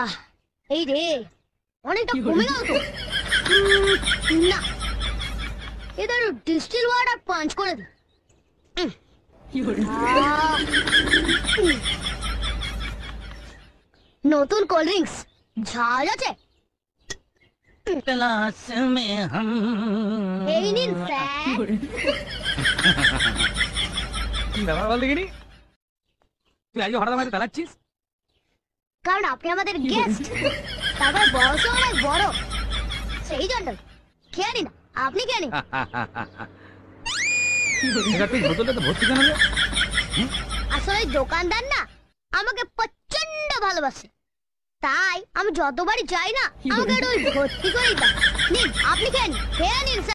আহ এই রে, অনেকটা কমে গেল তো। না, এদের ডিস্টিল ওয়াটার পাঞ্চ করে দিই। নতুন কোল্ড ড্রিঙ্কস ঝাল আছে। क्लास में हम এই নিন স্যার। কি ব্যাপার বল দেখিনি, তুই আজকে হঠাৎ আমাকে তালাচ্ছিস? কারণ আপনি আমাদের গেস্ট, তারপরে বয়সও অনেক বড়, সেই জন্য। খেয়ে নিন, আপনি খেয়ে নিন। এবার তুই বোতলটা তো ভর্তি কেন রে? আসলে ওই দোকানদার না আমাকে প্রচন্ড ভালোবাসে, তাই আমি যতবারই যাই না আমাকে একটু ওই ভর্তি করেই দেয়। নিন, আপনি খেয়ে নিন, খেয়ে নিন স্যার।